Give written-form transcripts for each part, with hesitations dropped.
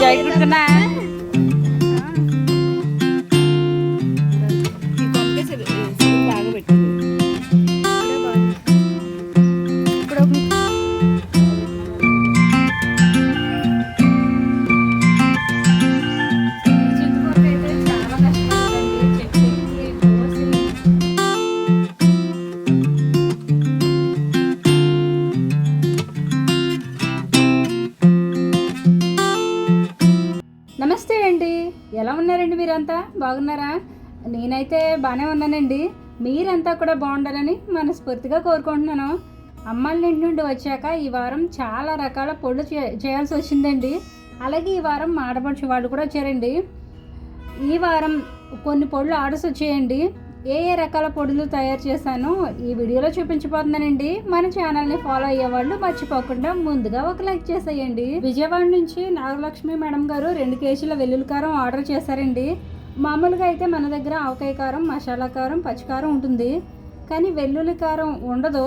Jacket కుట్టుకున్నా బాగా పెట్టింది ఇప్పుడు నమస్తే అండి, ఎలా ఉన్నారండి? మీరంతా బాగున్నారా? నేనైతే బాగానే ఉన్నానండి. మీరంతా కూడా బాగుండాలని మనస్ఫూర్తిగా కోరుకుంటున్నాను. అమ్మాళ్ళ ఇంటి నుండి వచ్చాక ఈ వారం చాలా రకాల పొడులు చేయాల్సి వచ్చిందండి. అలాగే ఈ వారం ఆడపడుచు వాళ్ళు కూడా వచ్చారండి. ఈ వారం కొన్ని పొడులు ఆర్డర్స్ వచ్చాయండి. ఏ రకాల పొడులు తయారు చేశానో ఈ వీడియోలో చూపించబోతున్నానండి. మన ఛానల్ని ఫాలో అయ్యే వాళ్ళు మర్చిపోకుండా ముందుగా ఒక లైక్ చేసేయండి. విజయవాడ నుంచి నాగలక్ష్మి మేడం గారు 2 కేజీల వెల్లుల్లి కారం ఆర్డర్ చేశారండి. మామూలుగా అయితే మన దగ్గర ఆవకాయ కారం, మసాలా కారం, పచ్చికారం ఉంటుంది, కానీ వెల్లుల్లి కారం ఉండదు.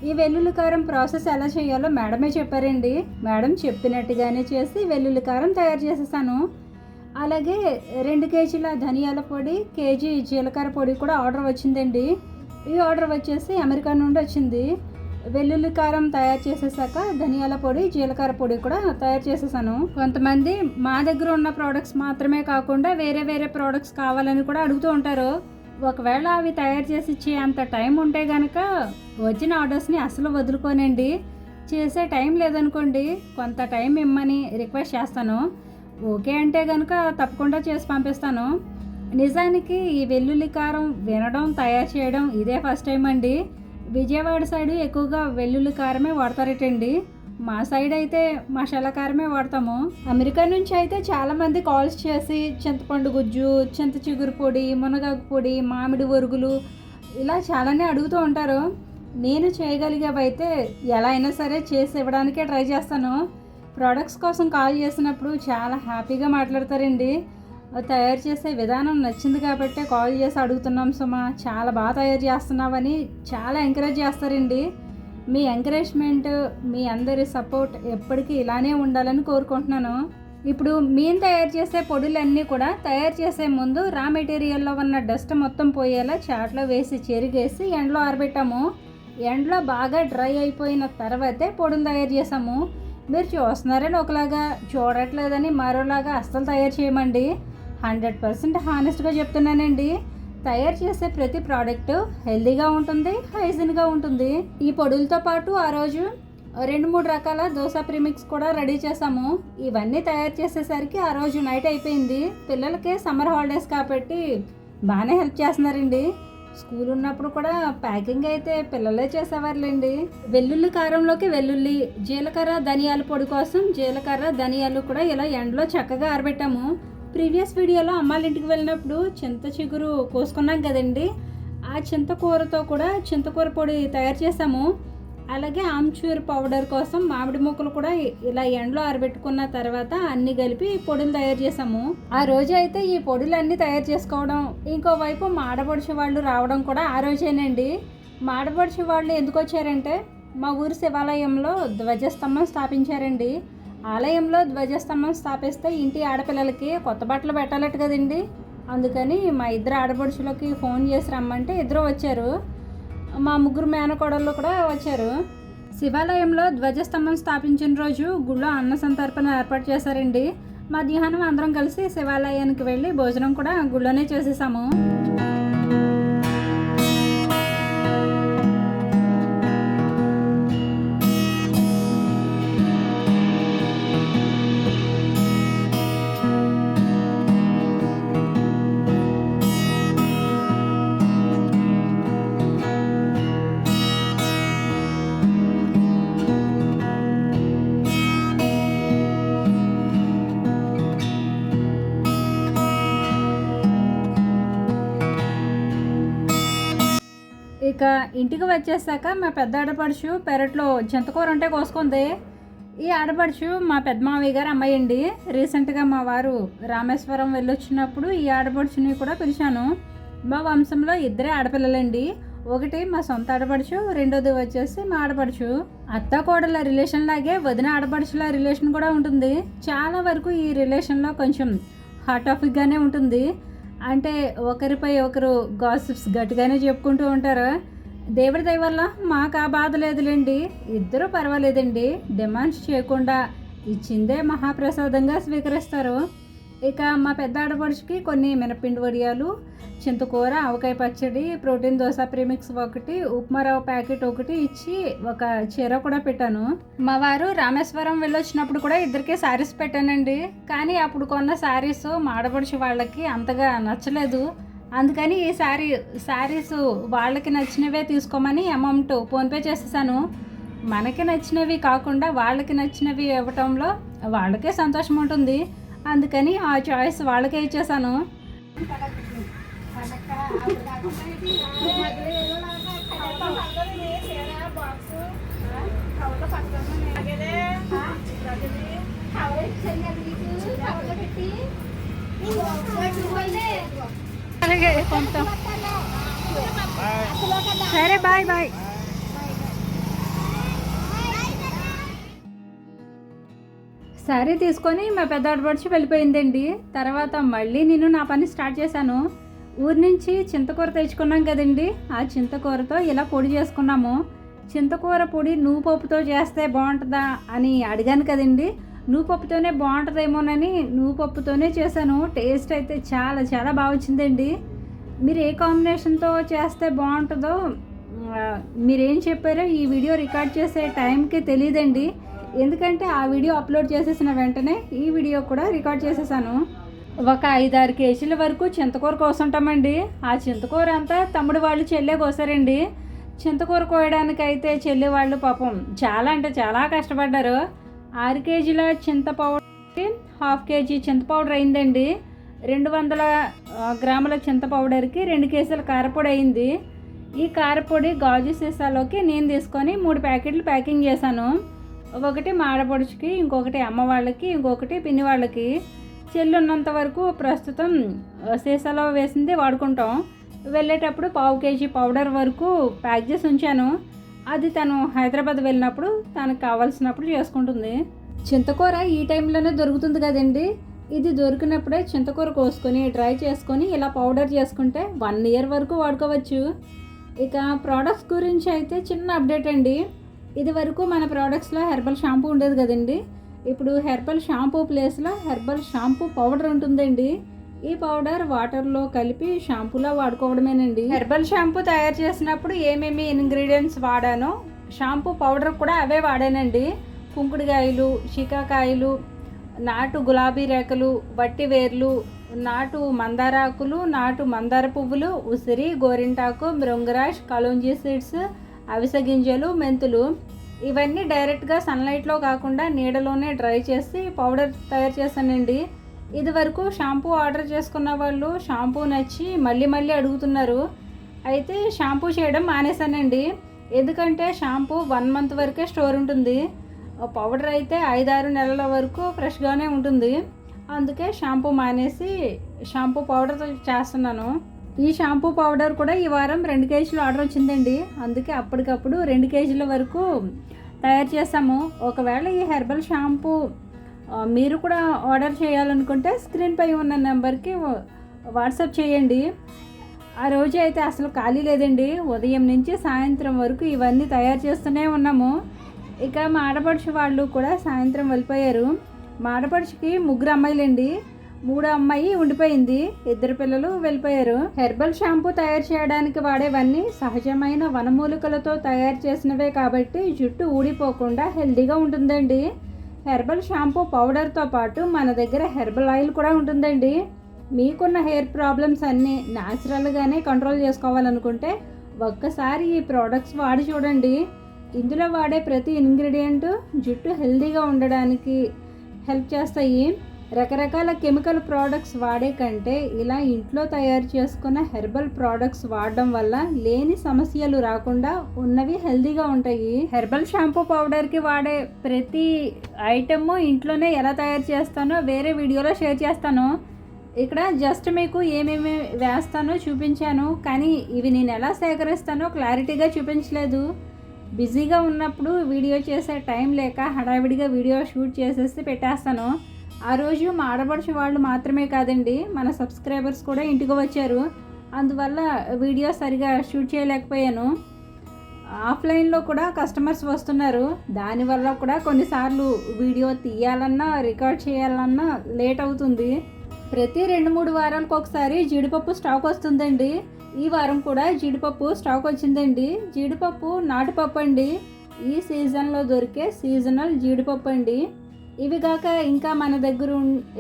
ఈ వెల్లుల్లి కారం ప్రాసెస్ ఎలా చేయాలో మేడమే చెప్పారండి. మేడం చెప్పినట్టుగానే చేసి వెల్లుల్లి కారం తయారు చేసేసాను. అలాగే 2 కేజీల ధనియాల పొడి, కేజీ జీలకర్ర పొడి కూడా ఆర్డర్ వచ్చిందండి. ఈ ఆర్డర్ వచ్చేసి అమెరికా నుండి వచ్చింది. వెల్లుల్లి కారం తయారు చేసేసాక ధనియాల పొడి, జీలకర్ర పొడి కూడా తయారు చేసేసాను. కొంతమంది మా దగ్గర ఉన్న ప్రోడక్ట్స్ మాత్రమే కాకుండా వేరే వేరే ప్రోడక్ట్స్ కావాలని కూడా అడుగుతూ ఉంటారు. ఒకవేళ అవి తయారు చేసి ఇచ్చే అంత టైం ఉంటే కనుక వచ్చిన ఆర్డర్స్ని అసలు వదులుకోనండి. చేసే టైం లేదనుకోండి, కొంత టైం ఇమ్మని రిక్వెస్ట్ చేస్తాను. ఓకే అంటే కనుక తప్పకుండా చేసి పంపిస్తాను. నిజానికి ఈ వెల్లుల్లి కారం వినడం, తయారు చేయడం ఇదే ఫస్ట్ టైం అండి. విజయవాడ సైడ్ ఎక్కువగా వెల్లుల్లి కారమే వాడతారటండి. మా సైడ్ అయితే మసాలా కారమే వాడతాము. అమెరికా నుంచి అయితే చాలామంది కాల్స్ చేసి చింతపండు గుజ్జు, చింత చిగురు పొడి, మునగాకు పొడి, మామిడి ఒరుగులు ఇలా చాలానే అడుగుతూ ఉంటారు. నేను చేయగలిగేవైతే ఎలా అయినా సరే చేసి ఇవ్వడానికే ట్రై చేస్తాను. ప్రోడక్ట్స్ కోసం కాల్ చేసినప్పుడు చాలా హ్యాపీగా మాట్లాడతారండి. తయారు చేసే విధానం నచ్చింది కాబట్టి కాల్ చేసి అడుగుతున్నాం సుమా, చాలా బాగా తయారు చేస్తున్నావని చాలా ఎంకరేజ్ చేస్తారండి. మీ ఎంకరేజ్మెంట్, మీ అందరి సపోర్ట్ ఎప్పటికీ ఇలానే ఉండాలని కోరుకుంటున్నాను. ఇప్పుడు మేము తయారు చేసే పొడులన్నీ కూడా తయారు చేసే ముందు రా మెటీరియల్లో ఉన్న డస్ట్ మొత్తం పోయేలా చాట్లో వేసి చెరిగేసి ఎండలో ఆరబెట్టాము. ఎండలో బాగా డ్రై అయిపోయిన తర్వాతే పొడులు తయారు చేసాము. మీరు చూస్తున్నారని ఒకలాగా, చూడట్లేదని మరోలాగా అస్సలు తయారు చేయమండి. 100% హానెస్ట్గా చెప్తున్నానండి. తయారు చేసే ప్రతి ప్రోడక్ట్ హెల్తీగా ఉంటుంది, హైజీన్గా ఉంటుంది. ఈ పొడులతో పాటు ఆ రోజు 2-3 రకాల దోశ ప్రీమిక్స్ కూడా రెడీ చేసాము. ఇవన్నీ తయారు చేసేసరికి ఆ రోజు నైట్ అయిపోయింది. పిల్లలకి సమ్మర్ హాలిడేస్ కాబట్టి బాగానే హెల్ప్ చేస్తున్నారండి. స్కూల్ ఉన్నప్పుడు కూడా ప్యాకింగ్ అయితే పిల్లలే చేసేవారులేండి. వెల్లుల్లి కారంలోకి వెల్లుల్లి, జీలకర్ర, ధనియాల పొడి కోసం జీలకర్ర, ధనియాలు కూడా ఇలా ఎండలో చక్కగా ఆరబెట్టాము. ప్రీవియస్ వీడియోలో అమ్మాళ్ళ ఇంటికి వెళ్ళినప్పుడు చింత చిగురు కోసుకున్నాం కదండి, ఆ చింతకూరతో కూడా చింతకూర పొడి తయారు చేసాము. అలాగే ఆమ్చూర్ పౌడర్ కోసం మామిడి ముక్కలు కూడా ఇలా ఎండలో ఆరబెట్టుకున్న తర్వాత అన్నీ కలిపి పొడులు తయారు చేసాము. ఆ రోజు అయితే ఈ పొడులన్నీ తయారు చేసుకోవడం, ఇంకోవైపు మాడపడుచు వాళ్ళు రావడం కూడా ఆ రోజేనండి. మాడపడుచు వాళ్ళు ఎందుకు వచ్చారంటే మా ఊరి శివాలయంలో ధ్వజస్తంభం స్థాపించారండి. ఆలయంలో ధ్వజస్తంభం స్థాపిస్తే ఇంటి ఆడపిల్లలకి కొత్త బట్టలు పెట్టాలట కదండి. అందుకని మా 2 ఆడపడుచులకి ఫోన్ చేసి రమ్మంటే 2 వచ్చారు. మా 3 మేనకోడళ్ళు కూడా వచ్చారు. శివాలయంలో ధ్వజస్తంభం స్థాపించిన రోజు గుళ్ళో అన్న సంతర్పణ ఏర్పాటు చేశారండి. మధ్యాహ్నం అందరం కలిసి శివాలయానికి వెళ్ళి భోజనం కూడా గుళ్ళోనే చేసేసాము. ఇక ఇంటికి వచ్చేసాక మా పెద్ద ఆడపడుచు పెరట్లో చింతకూర ఉంటే కోసుకుంది. ఈ ఆడపడుచు మా పెద్ద మావయ్య గారు అమ్మాయి అండి. రీసెంట్గా మా వారు రామేశ్వరం వెళ్ళొచ్చినప్పుడు ఈ ఆడపడుచుని కూడా పిలిచాను. మా వంశంలో 2 ఆడపిల్లలండి. ఒకటి మా సొంత ఆడపడుచు, రెండోది వచ్చేసి మా ఆడపడుచు. అత్త కోడల రిలేషన్ లాగే వదిన ఆడపడుచుల రిలేషన్ కూడా ఉంటుంది. చాలా వరకు ఈ రిలేషన్లో కొంచెం హాట్ టాపిక్గానే ఉంటుంది. అంటే ఒకరిపై ఒకరు గాసిప్స్ గట్టిగానే చెప్పుకుంటూ ఉంటారు. దేవుడి దయ వల్ల మాకు ఆ బాధ లేదులేండి, ఇద్దరు పర్వాలేదండి. డిమాండ్స్ చేయకుండా ఇచ్చిందే మహాప్రసాదంగా స్వీకరిస్తారు. ఇక మా పెద్ద ఆడపడుచుకి కొన్ని మినపిండి వడియాలు, చింతకూర, ఆవకాయ పచ్చడి, ప్రోటీన్ దోశ ప్రీమిక్స్ ఒకటి, ఉప్మా రవ్వ ప్యాకెట్ ఒకటి ఇచ్చి ఒక చీర కూడా పెట్టాను. మా వారు రామేశ్వరం వెళ్ళొచ్చినప్పుడు కూడా ఇద్దరికీ శారీస్ పెట్టానండి. కానీ అప్పుడు కొన్న శారీస్ మా ఆడపడుచు వాళ్ళకి అంతగా నచ్చలేదు. అందుకని ఈ శారీస్ వాళ్ళకి నచ్చినవే తీసుకోమని అమౌంట్ ఫోన్పే చేసేసాను. మనకి నచ్చినవి కాకుండా వాళ్ళకి నచ్చినవి ఇవ్వటంలో వాళ్ళకే సంతోషం ఉంటుంది. అందుకని ఆ చాయిస్ వాళ్ళకే ఇచ్చేసాను. సరే బాయ్ బాయ్. శారీ తీసుకొని మా పెద్ద ఆడపడిచి వెళ్ళిపోయిందండి. తర్వాత మళ్ళీ నేను నా పని స్టార్ట్ చేశాను. ఊరి నుంచి చింతకూర తెచ్చుకున్నాం కదండి, ఆ చింతకూరతో ఇలా పొడి చేసుకున్నాము. చింతకూర పొడి నువ్వు పప్పుతో చేస్తే బాగుంటుందా అని అడిగాను కదండి. నువ్వు పప్పుతోనే బాగుంటుందేమోనని నువ్వు పప్పుతోనే చేశాను. టేస్ట్ అయితే చాలా చాలా బాగా వచ్చిందండి. మీరు ఏ కాంబినేషన్తో చేస్తే బాగుంటుందో మీరేం చెప్పారో ఈ వీడియో రికార్డ్ చేసే టైంకి తెలియదండి. ఎందుకంటే ఆ వీడియో అప్లోడ్ చేసేసిన వెంటనే ఈ వీడియో కూడా రికార్డ్ చేసేసాను. ఒక 5-6 కేజీల వరకు చింతకూర కోసుంటామండి. ఆ చింతకూర అంతా తమ్ముడు వాళ్ళు చెల్లె కోసారండి. చింతకూర కోయడానికి అయితే చెల్లి వాళ్ళు పాపం చాలా అంటే చాలా కష్టపడ్డారు. 6 కేజీల చింత పౌడర్కి 1/2 కేజీ చింత పౌడర్ అయిందండి. 200 గ్రాముల చింత పౌడర్కి 2 కేజీల కారపొడి అయింది. ఈ కారపొడి గాజు సీసాలోకి నేను తీసుకొని 3 ప్యాకెట్లు ప్యాకింగ్ చేశాను. ఒకటి మా ఆడపడుచుకి, ఇంకొకటి అమ్మ వాళ్ళకి, ఇంకొకటి పిన్ని వాళ్ళకి. చెల్లి ఉన్నంత వరకు ప్రస్తుతం సీసాలో వేసింది వాడుకుంటాం. వెళ్ళేటప్పుడు 1/2 కేజీ పౌడర్ వరకు ప్యాక్ చేసి ఉంచాను. అది తను హైదరాబాద్ వెళ్ళినప్పుడు తనకు కావాల్సినప్పుడు చేసుకుంటుంది. చింతకూర ఈ టైంలోనే దొరుకుతుంది కదండి. ఇది దొరికినప్పుడే చింతకూర కోసుకొని డ్రై చేసుకొని ఇలా పౌడర్ చేసుకుంటే 1 ఇయర్ వరకు వాడుకోవచ్చు. ఇక ప్రోడక్ట్స్ గురించి అయితే చిన్న అప్డేట్ అండి. ఇది వరకు మన ప్రోడక్ట్స్లో హెర్బల్ షాంపూ ఉండేది కదండి. ఇప్పుడు హెర్బల్ షాంపూ ప్లేస్లో హెర్బల్ షాంపూ పౌడర్ ఉంటుందండి. ఈ పౌడర్ వాటర్లో కలిపి షాంపూలా వాడుకోవడమేనండి. హెర్బల్ షాంపూ తయారు చేసినప్పుడు ఏమేమి ఇంగ్రీడియంట్స్ వాడానో షాంపూ పౌడర్ కూడా అవే వాడానండి. కుంకుడుకాయలు, షికాకాయలు, నాటు గులాబీ రేకలు, వట్టి వేర్లు, నాటు మందారాకులు, నాటు మందార పువ్వులు, ఉసిరి, గోరింటాకు, మృంగరాజ్, కలోంజీ సీడ్స్, అవిసె గింజలు, మెంతులు ఇవన్నీ డైరెక్ట్గా సన్లైట్లో కాకుండా నీడలోనే డ్రై చేసి పౌడర్ తయారు చేశానండి. ఇది వరకు షాంపూ ఆర్డర్ చేసుకున్న వాళ్ళు షాంపూ నచ్చి మళ్ళీ మళ్ళీ అడుగుతున్నారు. అయితే షాంపూ చేయడం మానేశానండి. ఎందుకంటే షాంపూ 1 మంత్ వరకే స్టోర్ ఉంటుంది. పౌడర్ అయితే 5-6 నెలల వరకు ఫ్రెష్గానే ఉంటుంది. అందుకే షాంపూ మానేసి షాంపూ పౌడర్ చేస్తున్నాను. ఈ షాంపూ పౌడర్ కూడా ఈ వారం 2 కేజీలు ఆర్డర్ వచ్చిందండి. అందుకే అప్పటికప్పుడు 2 కేజీల వరకు తయారు చేసాము. ఒకవేళ ఈ హెర్బల్ షాంపూ మీరు కూడా ఆర్డర్ చేయాలనుకుంటే స్క్రీన్ పై ఉన్న నెంబర్కి వాట్సాప్ చేయండి. ఆ రోజు అయితే అసలు ఖాళీ లేదండి. ఉదయం నుంచి సాయంత్రం వరకు ఇవన్నీ తయారు చేస్తూనే ఉన్నాము. ఇక మా ఆడపడుచు వాళ్ళు కూడా సాయంత్రం వెళ్ళిపోయారు. మా ఆడపడుచుకి 3 అమ్మాయిలండి. 3వ అమ్మాయి ఉండిపోయింది. 2 పిల్లలు వెళ్ళిపోయారు. హెర్బల్ షాంపూ తయారు చేయడానికి వాడేవన్నీ సహజమైన వనమూలికలతో తయారు చేసినవే కాబట్టి జుట్టు ఊడిపోకుండా హెల్దీగా ఉంటుందండి. హెర్బల్ షాంపూ పౌడర్తో పాటు మన దగ్గర హెర్బల్ ఆయిల్ కూడా ఉంటుందండి. మీకున్న హెయిర్ ప్రాబ్లమ్స్ అన్నీ న్యాచురల్గానే కంట్రోల్ చేసుకోవాలనుకుంటే ఒక్కసారి ఈ ప్రోడక్ట్స్ వాడి చూడండి. ఇందులో వాడే ప్రతి ఇంగ్రీడియంట్ జుట్టు హెల్దీగా ఉండడానికి హెల్ప్ చేస్తాయి. రకరకాల కెమికల్ ప్రోడక్ట్స్ వాడే కంటే ఇలా ఇంట్లో తయారు చేసుకున్న హెర్బల్ ప్రోడక్ట్స్ వాడడం వల్ల లేని సమస్యలు రాకుండా ఉన్నవి హెల్దీగా ఉంటాయి. హెర్బల్ షాంపూ పౌడర్కి వాడే ప్రతి ఐటమ్ ఇంట్లోనే ఎలా తయారు చేస్తానో వేరే వీడియోలో షేర్ చేస్తాను. ఇక్కడ జస్ట్ మీకు ఏమేమి వేస్తానో చూపించాను, కానీ ఇవి నేను ఎలా సేకరిస్తానో క్లారిటీగా చూపించలేదు. బిజీగా ఉన్నప్పుడు వీడియో చేసే టైం లేక హడావిడిగా వీడియో షూట్ చేసేసి పెట్టేస్తాను. ఆ రోజు మా ఆడపడుచు వాళ్ళు మాత్రమే కాదండి, మన సబ్స్క్రైబర్స్ కూడా ఇంటికి వచ్చారు. అందువల్ల వీడియో సరిగా షూట్ చేయలేకపోయాను. ఆఫ్లైన్లో కూడా కస్టమర్స్ వస్తున్నారు, దానివల్ల కూడా కొన్నిసార్లు వీడియో తీయాలన్నా రికార్డ్ చేయాలన్నా లేట్ అవుతుంది. ప్రతి 2-3 వారాలకు ఒకసారి జీడిపప్పు స్టాక్ వస్తుందండి. ఈ వారం కూడా జీడిపప్పు స్టాక్ వచ్చిందండి. జీడిపప్పు నాటుపప్పు అండి, ఈ సీజన్లో దొరికే సీజనల్ జీడిపప్పు అండి. ఇవి కాక ఇంకా మన దగ్గర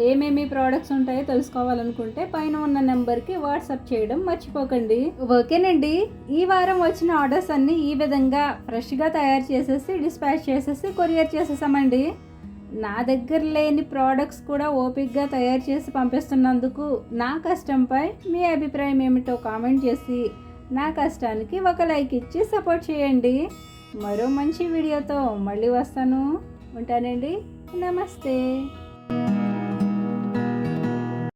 ఏమేమి ప్రోడక్ట్స్ ఉంటాయో తెలుసుకోవాలనుకుంటే పైన ఉన్న నెంబర్కి వాట్సాప్ చేయడం మర్చిపోకండి. ఓకేనండి, ఈ వారం వచ్చిన ఆర్డర్స్ అన్నీ ఈ విధంగా ఫ్రెష్గా తయారు చేసేసి డిస్పాచ్ చేసేసి కొరియర్ చేసేసామండి. నా దగ్గర లేని ప్రోడక్ట్స్ కూడా ఓపిక్గా తయారు చేసి పంపిస్తున్నందుకు నా కష్టంపై మీ అభిప్రాయం ఏమిటో కామెంట్ చేసి నా కష్టానికి ఒక లైక్ ఇచ్చి సపోర్ట్ చేయండి. మరో మంచి వీడియోతో మళ్ళీ వస్తాను. ఉంటానండి. నమస్తే.